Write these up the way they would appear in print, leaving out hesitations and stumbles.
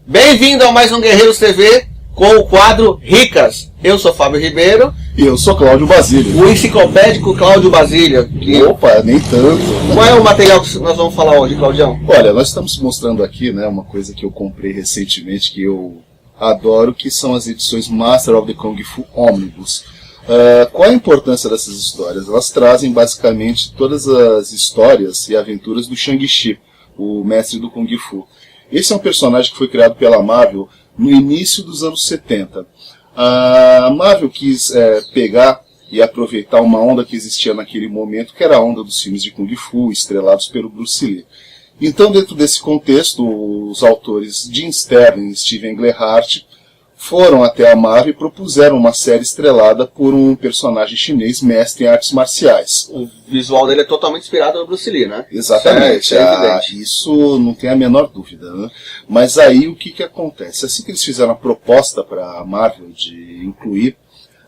Bem-vindo a mais um Guerreiros TV com o quadro Ricas. Eu sou Fábio Ribeiro. E eu sou Cláudio Basílio. O enciclopédico Cláudio Basílio. Opa, nem tanto. Qual é o material que nós vamos falar hoje, Claudião? Olha, nós estamos mostrando aqui, né, uma coisa que eu comprei recentemente, que eu adoro, que são as edições Master of the Kung Fu Omnibus. Qual a importância dessas histórias? Elas trazem basicamente todas as histórias e aventuras do Shang-Chi, o mestre do Kung Fu. Esse é um personagem que foi criado pela Marvel no início dos anos 70. A Marvel quis pegar e aproveitar uma onda que existia naquele momento, que era a onda dos filmes de Kung Fu, estrelados pelo Bruce Lee. Então, dentro desse contexto, os autores Jim Sterling e Steven Gerhardt foram até a Marvel e propuseram uma série estrelada por um personagem chinês mestre em artes marciais. O visual dele é totalmente inspirado no Bruce Lee, né? Exatamente, isso não tem a menor dúvida, né? Mas aí o que acontece? Assim que eles fizeram a proposta para a Marvel de incluir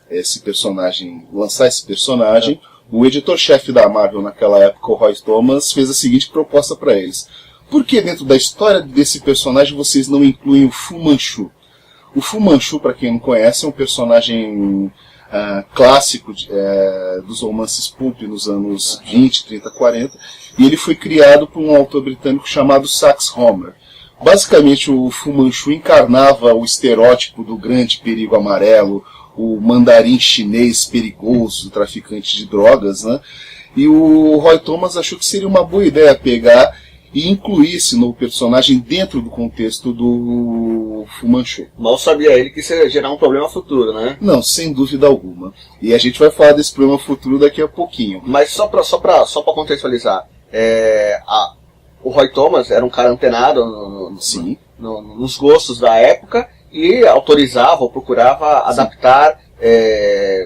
esse personagem, lançar esse personagem, o editor-chefe da Marvel naquela época, o Roy Thomas, fez a seguinte proposta para eles. Por que dentro da história desse personagem vocês não incluem o Fu Manchu? O Fu Manchu, para quem não conhece, é um personagem clássico dos romances pulp nos anos 20, 30, 40, e ele foi criado por um autor britânico chamado Sax Homer. Basicamente, o Fu Manchu encarnava o estereótipo do grande perigo amarelo, o mandarim chinês perigoso, traficante de drogas, né? E o Roy Thomas achou que seria uma boa ideia pegar e incluir esse novo personagem dentro do contexto do Fu Manchu. Mal sabia ele que isso ia gerar um problema futuro, né? Não, sem dúvida alguma. E a gente vai falar desse problema futuro daqui a pouquinho. Mas só pra contextualizar, o Roy Thomas era um cara antenado nos gostos da época e autorizava ou procurava adaptar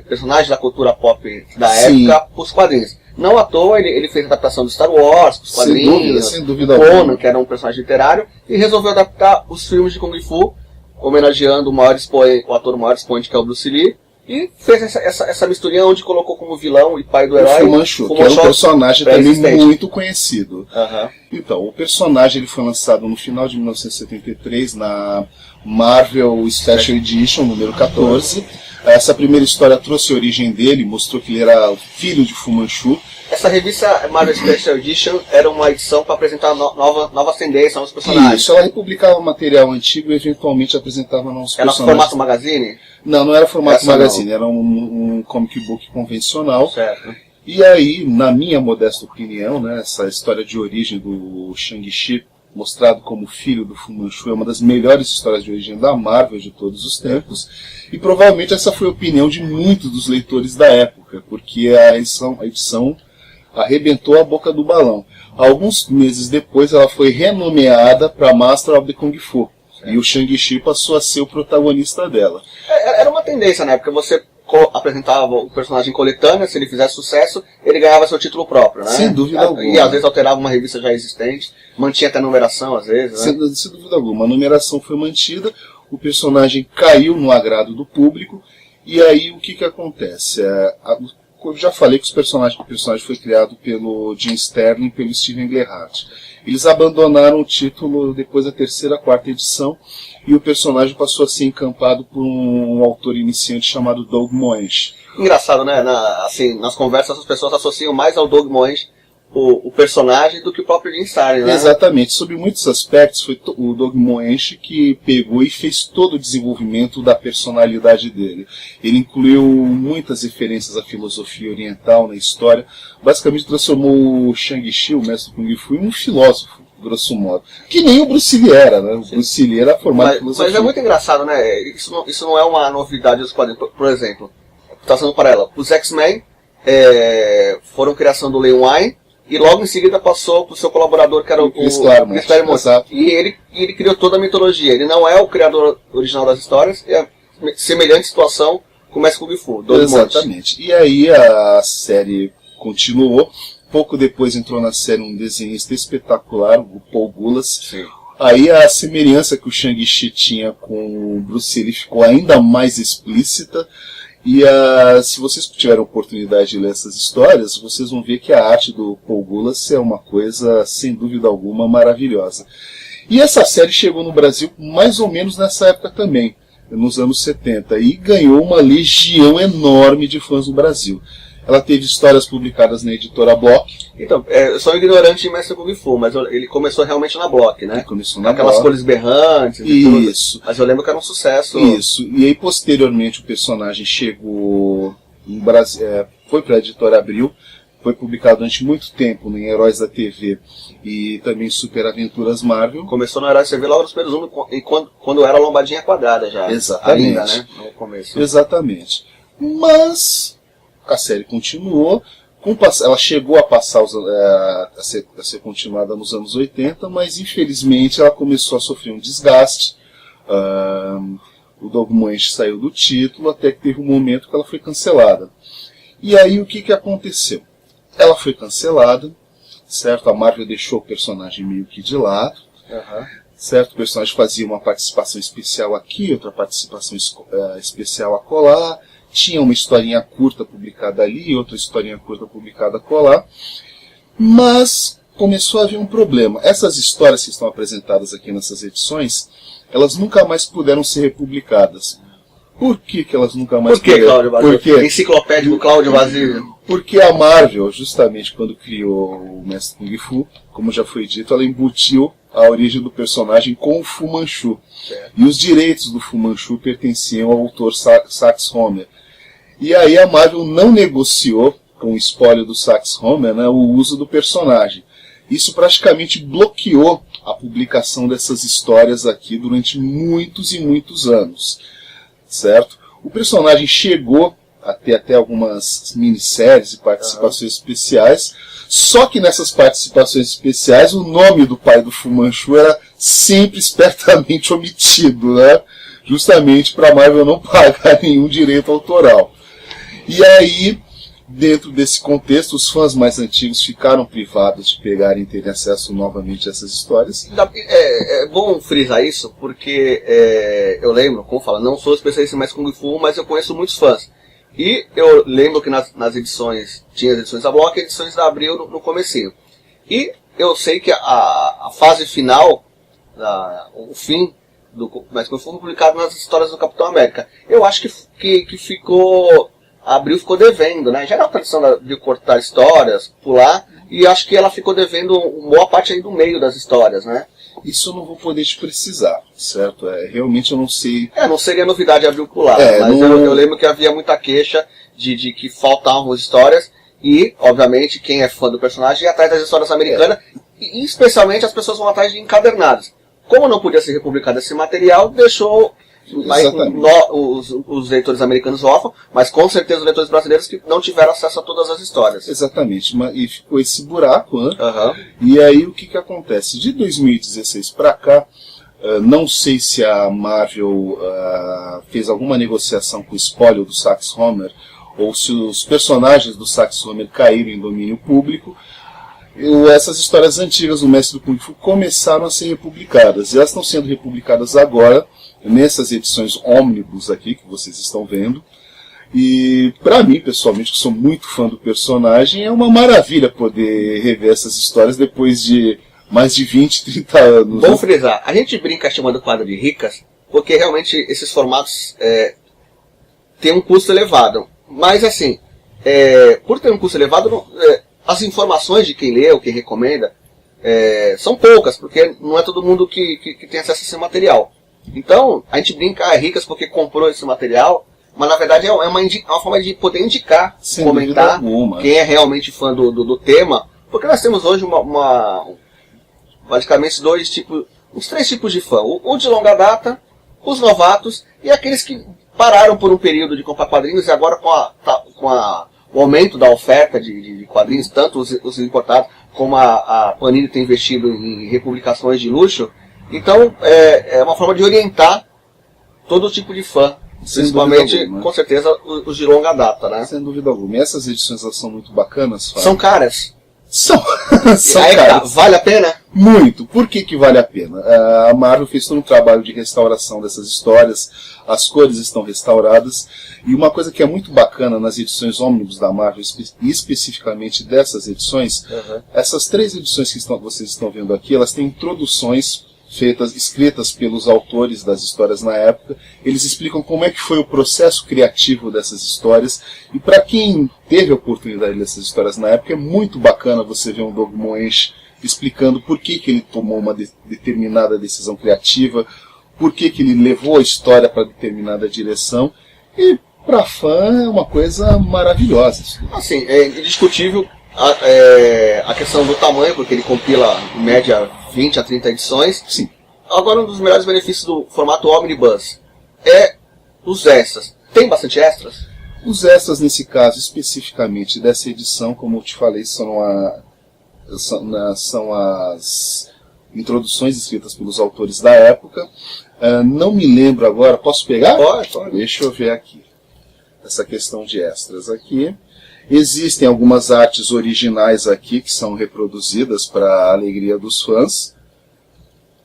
personagens da cultura pop da época para os quadrinhos. Não à toa ele fez a adaptação do Star Wars, os quadrinhos, sem dúvida Conan, que era um personagem literário, e resolveu adaptar os filmes de Kung Fu, homenageando o ator maior expoente, que é o Bruce Lee, e fez essa misturinha onde colocou como vilão e pai do herói o Fu Manchu, que é um personagem também muito conhecido. Então, o personagem ele foi lançado no final de 1973 na Marvel Special Edition, número 14. Essa primeira história trouxe a origem dele, mostrou que ele era o filho de Fu Manchu. Essa revista Marvel Special Edition era uma edição para apresentar novas tendências, novos personagens. Isso, ela republicava material antigo e eventualmente apresentava novos personagens. Era formato magazine? Não era formato magazine, era um comic book convencional. Certo. E aí, na minha modesta opinião, né, essa história de origem do Shang-Chi, mostrado como filho do Fu Manchu, é uma das melhores histórias de origem da Marvel de todos os tempos. E provavelmente essa foi a opinião de muitos dos leitores da época, porque a edição arrebentou a boca do balão. Alguns meses depois ela foi renomeada para Master of the Kung Fu. E o Shang-Chi passou a ser o protagonista dela. Era uma tendência na época, você apresentava o personagem coletâneo, se ele fizesse sucesso, ele ganhava seu título próprio, né? Sem dúvida alguma. E às vezes alterava uma revista já existente, mantinha até numeração às vezes, né? Sem dúvida alguma, a numeração foi mantida, o personagem caiu no agrado do público, e aí o que acontece? Eu já falei que o personagem foi criado pelo Jim Sterling e pelo Steven Gerhardt. Eles abandonaram o título depois da terceira, quarta edição, e o personagem passou a ser encampado por um autor iniciante chamado Doug Moench. Engraçado, né? Nas conversas as pessoas associam mais ao Doug Moench o personagem do que o próprio Jim Starlin, né? Exatamente. Sob muitos aspectos, foi o Doug Moench que pegou e fez todo o desenvolvimento da personalidade dele. Ele incluiu muitas referências à filosofia oriental na história. Basicamente transformou o Shang-Chi, o mestre Kung Fu, em um filósofo, grosso modo. Que nem o Bruce Lee era, né? O Bruce Lee era formado em filosofia. Mas é muito engraçado, né? Isso não é uma novidade dos quadrinhos. Por exemplo, traçando para ela, os X-Men foram criação do Len Wein, e logo em seguida passou para o seu colaborador, que era o Chris Claremont. E ele criou toda a mitologia. Ele não é o criador original das histórias, é semelhante situação com o Mestre Kung Fu. Exatamente. E aí a série continuou. Pouco depois entrou na série um desenhista espetacular, o Paul Gulas. Sim. Aí a semelhança que o Shang-Chi tinha com o Bruce Lee ficou ainda mais explícita. E se vocês tiverem a oportunidade de ler essas histórias, vocês vão ver que a arte do Paul Gulas é uma coisa, sem dúvida alguma, maravilhosa. E essa série chegou no Brasil mais ou menos nessa época também, nos anos 70, e ganhou uma legião enorme de fãs no Brasil. Ela teve histórias publicadas na editora Block. Então, eu sou ignorante de Mestre Kung Fu, mas ele começou realmente na Block, né? Ele começou na Aquelas Block. cores berrantes. Isso. Mas eu lembro que era um sucesso. Isso. E aí, posteriormente, o personagem chegou no Brasil, foi para a editora Abril, foi publicado durante muito tempo em Heróis da TV e também em Super Aventuras Marvel. Começou no Heróis da TV logo nos primeiros e quando era Lombadinha Quadrada já. Exatamente. Ainda, né? No começo. Exatamente. Mas a série continuou, ela chegou a passar a ser continuada nos anos 80, mas infelizmente ela começou a sofrer um desgaste. O Dogma saiu do título, até que teve um momento que ela foi cancelada. E aí o que aconteceu? Ela foi cancelada, certo? A Marvel deixou o personagem meio que de lado. Certo? O personagem fazia uma participação especial aqui, outra participação especial acolá. Tinha uma historinha curta publicada ali, outra historinha curta publicada acolá. Mas começou a haver um problema. Essas histórias que estão apresentadas aqui nessas edições, elas nunca mais puderam ser republicadas. Por que elas nunca mais puderam? Cláudio Vazio? Por quê? Enciclopédico Cláudio Vazio. Porque a Marvel, justamente quando criou o Mestre Kung Fu, como já foi dito, ela embutiu a origem do personagem com o Fu Manchu. E os direitos do Fu Manchu pertenciam ao autor Sax Homer. E aí a Marvel não negociou com o espólio do Sax Homer, né, o uso do personagem. Isso praticamente bloqueou a publicação dessas histórias aqui durante muitos e muitos anos. Certo? O personagem chegou a ter até algumas minisséries e participações especiais, só que nessas participações especiais o nome do pai do Fu Manchu era sempre espertamente omitido, né? Justamente para a Marvel não pagar nenhum direito autoral. E aí, dentro desse contexto, os fãs mais antigos ficaram privados de pegarem e terem acesso novamente a essas histórias. É bom frisar isso, porque eu lembro, como fala, não sou especialista em mais Kung Fu, mas eu conheço muitos fãs. E eu lembro que nas edições, tinha as edições da Block e edições da Abril no comecinho. E eu sei que a fase final, o fim do mais Kung Fu foi publicado nas histórias do Capitão América. Eu acho que ficou... A Abril ficou devendo, né? Já era a tradição de cortar histórias, pular, e acho que ela ficou devendo boa parte aí do meio das histórias, né? Isso eu não vou poder te precisar, certo? Realmente eu não sei... não seria novidade a Abril pular, mas eu lembro que havia muita queixa de que faltavam as histórias, e, obviamente, quem é fã do personagem ia atrás das histórias americanas, e especialmente as pessoas vão atrás de encadernadas. Como não podia ser republicado esse material, deixou... os leitores americanos órfãos, mas com certeza os leitores brasileiros que não tiveram acesso a todas as histórias. Exatamente, e ficou esse buraco, né? E aí o que acontece? De 2016 para cá, não sei se a Marvel fez alguma negociação com o espólio do Sax Homer, ou se os personagens do Sax Homer caíram em domínio público. Essas histórias antigas do Mestre do Kung Fu começaram a ser republicadas, e elas estão sendo republicadas agora, nessas edições ônibus aqui que vocês estão vendo. E para mim, pessoalmente, que sou muito fã do personagem, é uma maravilha poder rever essas histórias depois de mais de 20, 30 anos. Vamos frisar, a gente brinca chamando quadro de ricas, porque realmente esses formatos têm um custo elevado. Mas assim, por ter um custo elevado, as informações de quem lê ou quem recomenda são poucas, porque não é todo mundo que tem acesso a esse material. Então, a gente brinca ricas porque comprou esse material, mas na verdade é uma forma de poder indicar, sem comentar quem é realmente fã do tema, porque nós temos hoje basicamente uns três tipos de fã. O de longa data, os novatos e aqueles que pararam por um período de comprar quadrinhos e agora com o aumento da oferta de quadrinhos, tanto os importados como a Panini tem investido em republicações de luxo. Então, é uma forma de orientar todo tipo de fã, principalmente, com certeza, os de longa data, né? Sem dúvida alguma. E essas edições elas são muito bacanas, Fábio. São caras. São aí, caras. Vale a pena? Muito. Por que vale a pena? A Marvel fez todo um trabalho de restauração dessas histórias, as cores estão restauradas, e uma coisa que é muito bacana nas edições ônibus da Marvel, e especificamente dessas edições, essas 3 edições que vocês estão vendo aqui, elas têm introduções escritas pelos autores das histórias na época. Eles explicam como é que foi o processo criativo dessas histórias. E para quem teve a oportunidade de ler essas histórias na época, é muito bacana você ver um Doug Moench explicando por que ele tomou uma determinada decisão criativa, por que ele levou a história para determinada direção. E para fã é uma coisa maravilhosa. Assim, é indiscutível a questão do tamanho, porque ele compila em média 20 a 30 edições. Sim. Agora, um dos melhores benefícios do formato Omnibus é os extras. Tem bastante extras? Os extras, nesse caso, especificamente dessa edição, como eu te falei, são as introduções escritas pelos autores da época. Não me lembro agora, posso pegar? Pode. Deixa eu ver aqui. Essa questão de extras aqui. Existem algumas artes originais aqui que são reproduzidas para a alegria dos fãs.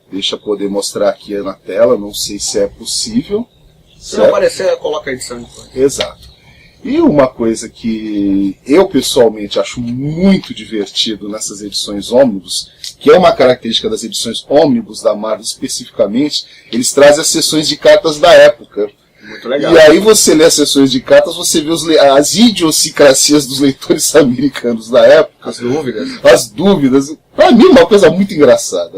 Deixa eu poder mostrar aqui na tela, não sei se é possível. Se não aparecer, coloca a edição depois. Exato. E uma coisa que eu pessoalmente acho muito divertido nessas edições ônibus, que é uma característica das edições ônibus da Marvel especificamente, eles trazem as sessões de cartas da época. Muito legal. E aí você lê as sessões de cartas, você vê as idiosincrasias dos leitores americanos da época. As dúvidas. As dúvidas. Pra mim é uma coisa muito engraçada.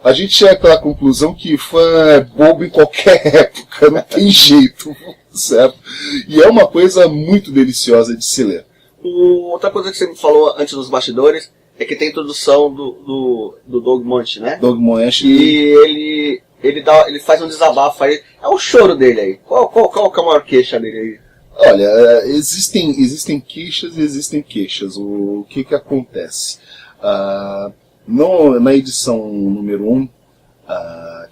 A gente chega àquela conclusão que fã é bobo em qualquer época, não tem jeito, certo? E é uma coisa muito deliciosa de se ler. Outra coisa que você me falou antes nos bastidores é que tem a introdução do Doug Moench, né? Doug Moench. E ele faz um desabafo aí. É o choro dele aí. Qual que é a maior queixa dele aí? Olha, existem queixas e existem queixas. O que acontece? Na edição número 1, a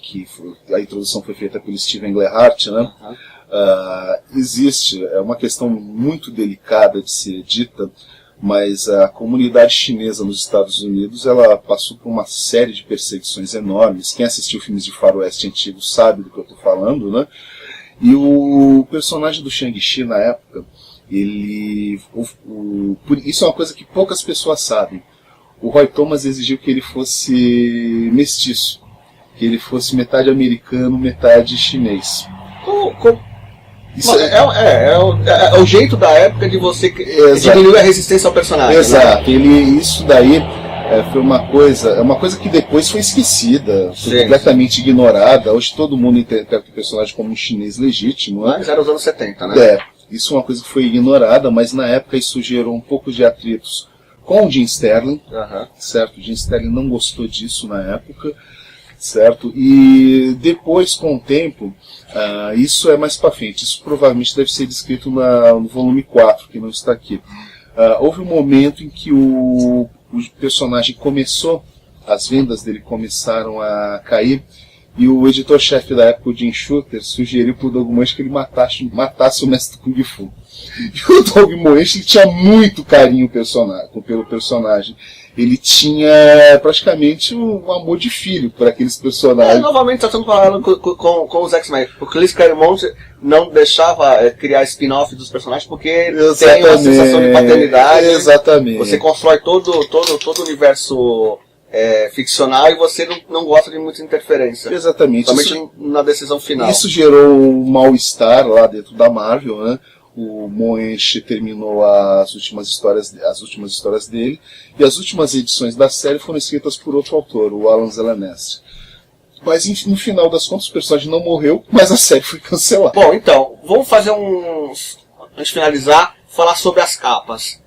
introdução foi feita pelo Steven Glehart, né? Existe uma questão muito delicada de ser dita, mas a comunidade chinesa nos Estados Unidos ela passou por uma série de perseguições enormes. Quem assistiu filmes de faroeste antigos sabe do que eu estou falando, né? E o personagem do Shang-Chi na época, isso é uma coisa que poucas pessoas sabem. O Roy Thomas exigiu que ele fosse mestiço, que ele fosse metade americano, metade chinês. Isso é o jeito da época de você diminuir a resistência ao personagem. Exato. Né? Isso daí foi uma coisa que depois foi esquecida, foi completamente ignorada. Hoje todo mundo interpreta o personagem como um chinês legítimo. Mas era os anos 70, né? Isso é uma coisa que foi ignorada, mas na época isso gerou um pouco de atritos com o Jim Sterling, certo? O Jim Sterling não gostou disso na época, certo? E depois, com o tempo, isso é mais para frente, isso provavelmente deve ser descrito no volume 4, que não está aqui. Houve um momento em que o personagem as vendas dele começaram a cair, e o editor-chefe da época, o Jim Shooter, sugeriu para o Doug Moench que ele matasse o mestre Kung Fu. E o Doug Moench tinha muito carinho pelo personagem. Ele tinha praticamente um amor de filho por aqueles personagens. Novamente está sendo falando com os X-Men. O Chris Claremont não deixava criar spin-off dos personagens porque tem uma sensação de paternidade. Exatamente. Você constrói todo o universo ficcional e você não gosta de muita interferência. Exatamente. Somente na decisão final. Isso gerou um mal-estar lá dentro da Marvel, né? O Moench terminou as últimas histórias dele, e as últimas edições da série foram escritas por outro autor, o Alan Zelenest. Mas no final das contas o personagem não morreu, mas a série foi cancelada. Bom, então, vamos fazer antes de finalizar, falar sobre as capas.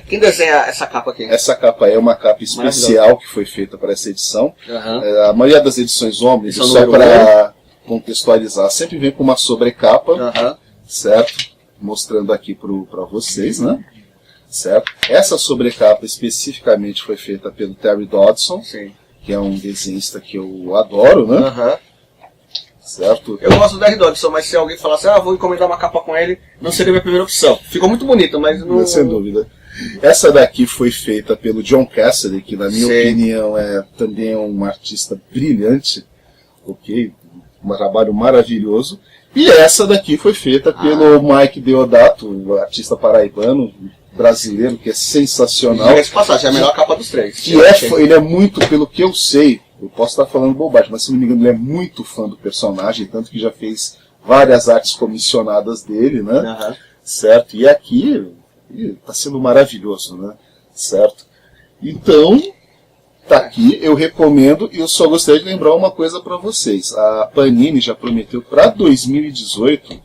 Quem desenha essa capa aqui? Essa capa é uma capa especial que foi feita para essa edição. A maioria das edições homens, só para contextualizar, sempre vem com uma sobrecapa, certo? Mostrando aqui para vocês, né? Certo? Essa sobrecapa especificamente foi feita pelo Terry Dodson, que é um desenhista que eu adoro, né? Certo? Eu gosto do Terry Dodson, mas se alguém falasse, vou encomendar uma capa com ele, não seria a minha primeira opção. Ficou muito bonita, mas não... Sem dúvida. Essa daqui foi feita pelo John Cassidy, que na minha opinião também é um artista brilhante, ok? Um trabalho maravilhoso. E essa daqui foi feita pelo Mike Deodato, artista paraibano, brasileiro, que é sensacional. Essa passagem é a melhor capa dos três. Ele é muito, pelo que eu sei, Eu posso estar falando bobagem, mas se não me engano ele é muito fã do personagem, tanto que já fez várias artes comissionadas dele, né? Uhum. Certo? E aqui está sendo maravilhoso, né? Certo? Então, tá aqui, eu recomendo, e eu só gostaria de lembrar uma coisa para vocês. A Panini já prometeu para 2018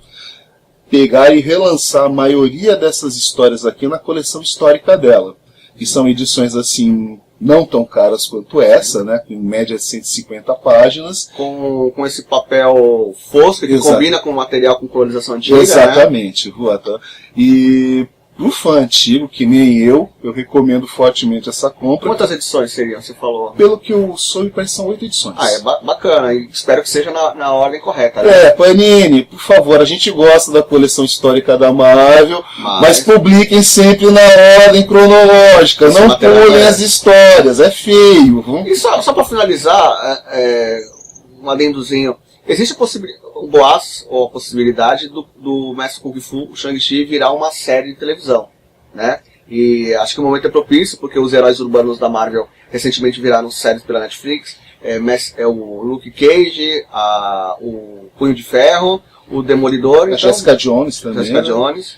pegar e relançar a maioria dessas histórias aqui na coleção histórica dela, que são edições assim não tão caras quanto essa, né, em média de 150 páginas. Com esse papel fosco, que combina com o material com colorização antiga. Exatamente, né? E pro fã antigo, que nem eu recomendo fortemente essa compra. Quantas edições seriam, você falou? Pelo que eu soube, parece que são 8 edições. Ah, é bacana, e espero que seja na ordem correta, né? Panini, por favor, a gente gosta da coleção histórica da Marvel, mas publiquem sempre na ordem cronológica, não pulem as histórias, é feio. E só para finalizar, um adendozinho, existe um boato ou a possibilidade do Mestre Kung Fu, o Shang-Chi, virar uma série de televisão, né? E acho que o momento é propício, porque os heróis urbanos da Marvel recentemente viraram séries pela Netflix. O Luke Cage, o Punho de Ferro, o Demolidor. A Jessica Jones também. Jessica Jones.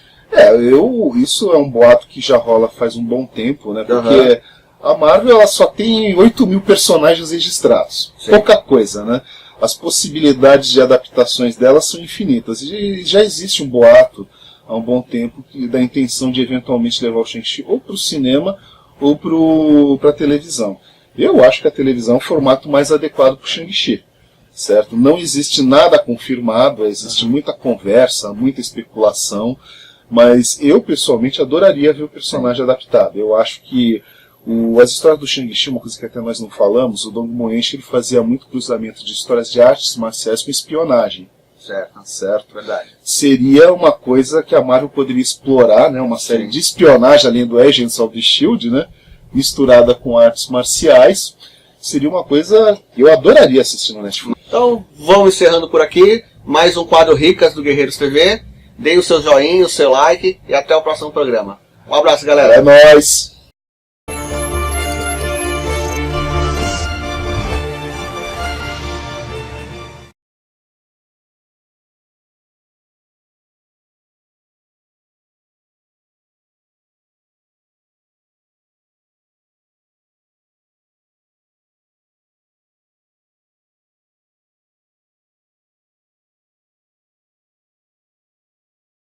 Isso é um boato que já rola faz um bom tempo, né? Porque a Marvel ela só tem 8.000 personagens registrados. Sim. Pouca coisa, né? As possibilidades de adaptações dela são infinitas. E já existe um boato há um bom tempo da intenção de eventualmente levar o Shang-Chi ou para o cinema ou para a televisão. Eu acho que a televisão é o formato mais adequado para o Shang-Chi. Certo? Não existe nada confirmado, existe muita conversa, muita especulação, mas eu pessoalmente adoraria ver o personagem adaptado. Eu acho que as histórias do Shang-Chi, uma coisa que até nós não falamos, o Dong Moenchi ele fazia muito cruzamento de histórias de artes marciais com espionagem. Certo? Verdade. Seria uma coisa que a Marvel poderia explorar, né? Uma série de espionagem, além do Agents of the S.H.I.E.L.D., né? Misturada com artes marciais. Seria uma coisa que eu adoraria assistir no Netflix. Então, vamos encerrando por aqui. Mais um quadro Ricas do Guerreiros TV. Deem o seu joinha, o seu like e até o próximo programa. Um abraço, galera. É nóis!